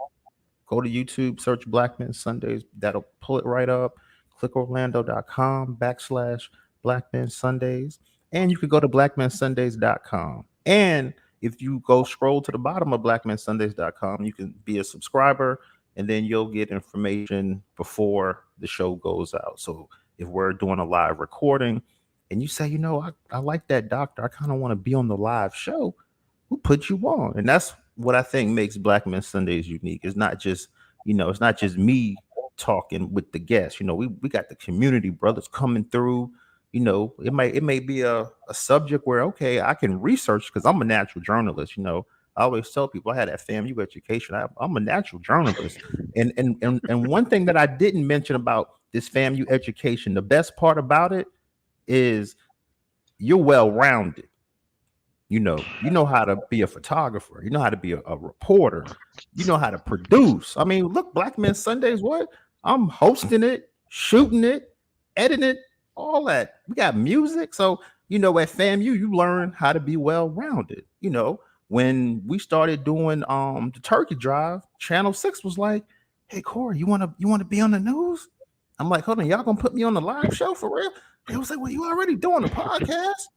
Go to YouTube, search Black Men Sundays. That'll pull it right up. Click Orlando.com/Black Men Sundays. And you can go to blackmensundays.com. And if you go scroll to the bottom of blackmensundays.com, you can be a subscriber, and then you'll get information before the show goes out. So if we're doing a live recording and you say, I like that doctor, I kind of want to be on the live show, we'll put you on. And that's what I think makes Black Men Sundays unique. It's not just, it's not just me talking with the guests. We got the community brothers coming through. It may be a subject where, okay, I can research because I'm a natural journalist. I always tell people I had that FAMU education. I'm a natural journalist. And one thing that I didn't mention about this FAMU education, the best part about it is you're well-rounded. You know how to be a photographer. You know how to be a reporter. You know how to produce. I mean, look, Black Men Sundays, what? I'm hosting it, shooting it, editing it, all that. We got music. So, at FAMU, you learn how to be well-rounded. When we started doing the turkey drive, Channel 6 was like, hey, Corie, you wanna be on the news? I'm like, hold on, y'all gonna put me on the live show for real? They was like, well, you already doing a podcast.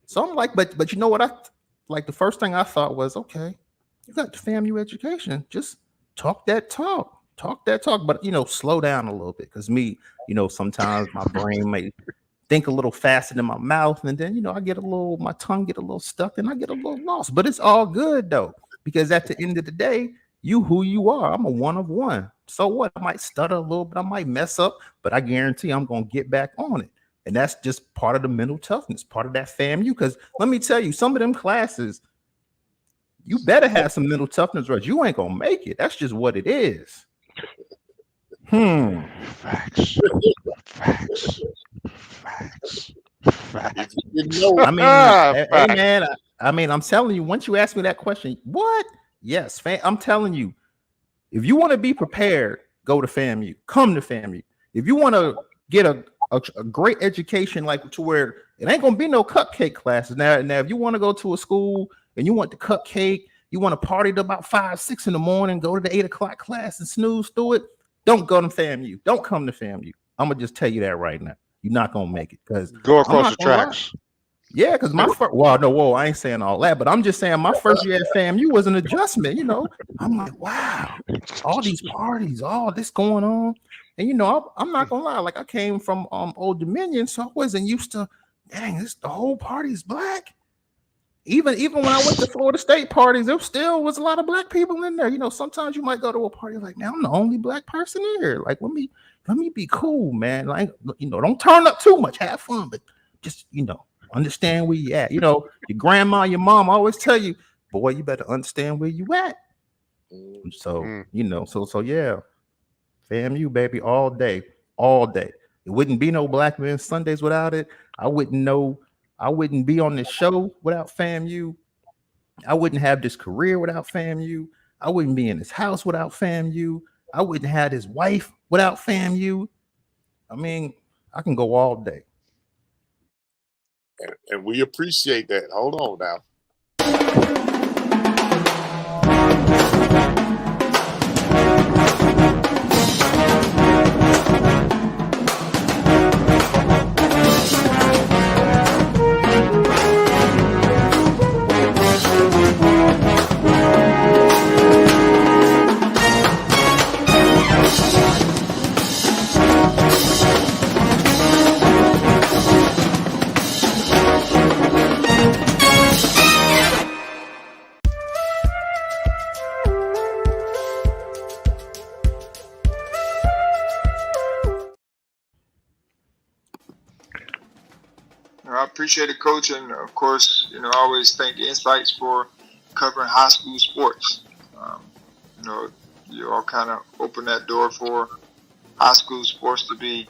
So I'm like, but you know what? The first thing I thought was, okay, you got the FAMU education. Just talk that talk. But, slow down a little bit. Because me, sometimes my brain may think a little faster than my mouth. And then, my tongue get a little stuck and I get a little lost. But it's all good, though. Because at the end of the day, you who you are. I'm a one of one. So what? I might stutter a little bit. I might mess up. But I guarantee I'm going to get back on it. And that's just part of the mental toughness, part of that FAMU. Because let me tell you, some of them classes, you better have some mental toughness, or you ain't going to make it. That's just what it is. Facts. I mean, hey man, I'm telling you, once you ask me that question, what? Yes, I'm telling you, if you want to be prepared, go to FAMU. Come to FAMU. If you want to get a great education, to where it ain't gonna be no cupcake classes. Now, if you want to go to a school and you want the cupcake, you want to party to about 5, 6 in the morning, go to the 8 o'clock class and snooze through it. Don't go to FAMU. Don't come to FAMU. I'm gonna just tell you that right now. You're not gonna make it because go across the tracks. Yeah, because my first, I ain't saying all that, but I'm just saying my first year at FAMU was an adjustment. I'm like, wow, all these parties, all this going on, and I'm not gonna lie, I came from Old Dominion, so I wasn't used to, dang, the whole party is black. even when I went to Florida State parties, there still was a lot of black people in there. You know, sometimes you might go to a party like, man, I'm the only black person here. Like, let me be cool, man. Like, you know, don't turn up too much. Have fun, but just, you know, understand where you at. You know, your grandma, your mom always tell you, boy, you better understand where you at. So, you know, so yeah, FAMU, baby, all day. It wouldn't be no Black Men Sundays without it. I wouldn't be on this show without FAMU. I wouldn't have this career without FAMU. I wouldn't be in this house without FAMU. I wouldn't have this wife without FAMU. I mean, I can go all day. And we appreciate that. Hold on now. I appreciate it, Coach, and of course, you know, I always thank Insights for covering high school sports. You know, you all kind of open that door for high school sports to be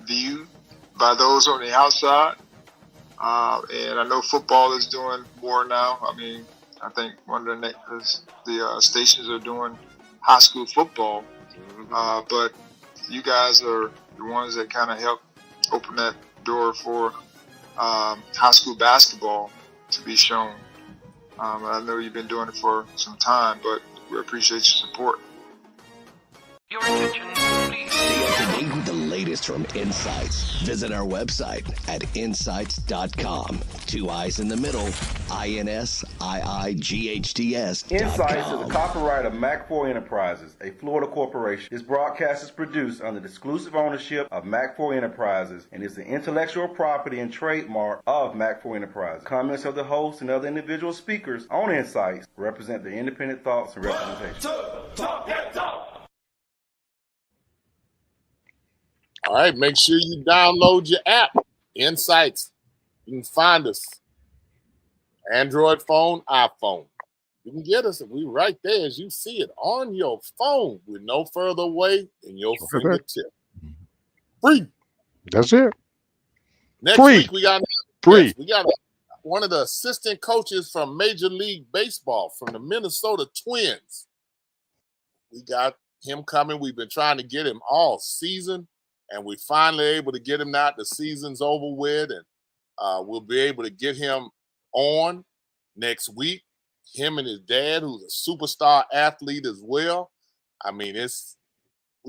viewed by those on the outside. And I know football is doing more now. I mean, I think one of the stations are doing high school football, but you guys are the ones that kind of help open that door for high school basketball to be shown. I know you've been doing it for some time, but we appreciate your support. Your attention, please. Stay up to date with the latest from Insights. Visit our website at INSiiGHTS.com. 2 I's in the middle, INSiiGHTS. Insights is a copyright of Mac4 Enterprises, a Florida corporation. This broadcast is produced under the exclusive ownership of Mac4 Enterprises and is the intellectual property and trademark of Mac4 Enterprises. Comments of the host and other individual speakers on Insights represent their independent thoughts and representation. All right, make sure you download your app, Insights. You can find us. Android phone, iPhone. You can get us. We right there as you see it on your phone with no further away than your fingertip. Free. That's it. Next Free. week we got Free. Yes, we got one of the assistant coaches from Major League Baseball from the Minnesota Twins. We got him coming. We've been trying to get him all season. And we finally able to get him now. The season's over with, and we'll be able to get him on next week. Him and his dad, who's a superstar athlete as well. I mean,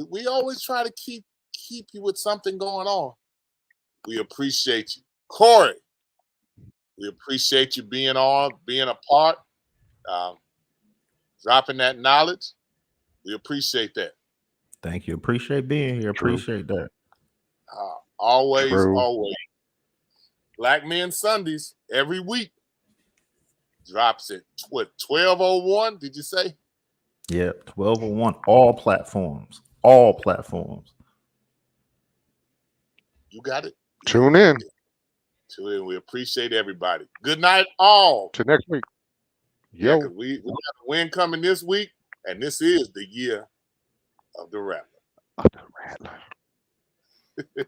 we always try to keep you with something going on. We appreciate you, Corie. We appreciate you being on, being a part, dropping that knowledge. We appreciate that. Thank you. Appreciate being here. True. Appreciate that. Always, True. always. Black Men Sundays every week drops at 12:01. Did you say? Yeah, 12:01. All platforms. All platforms. You got it. Tune in. Tune in. We appreciate everybody. Good night, all. Till next week. Yeah, Yo. 'cause we got a win coming this week, and this is the year of the Rattler. Of the Rattler.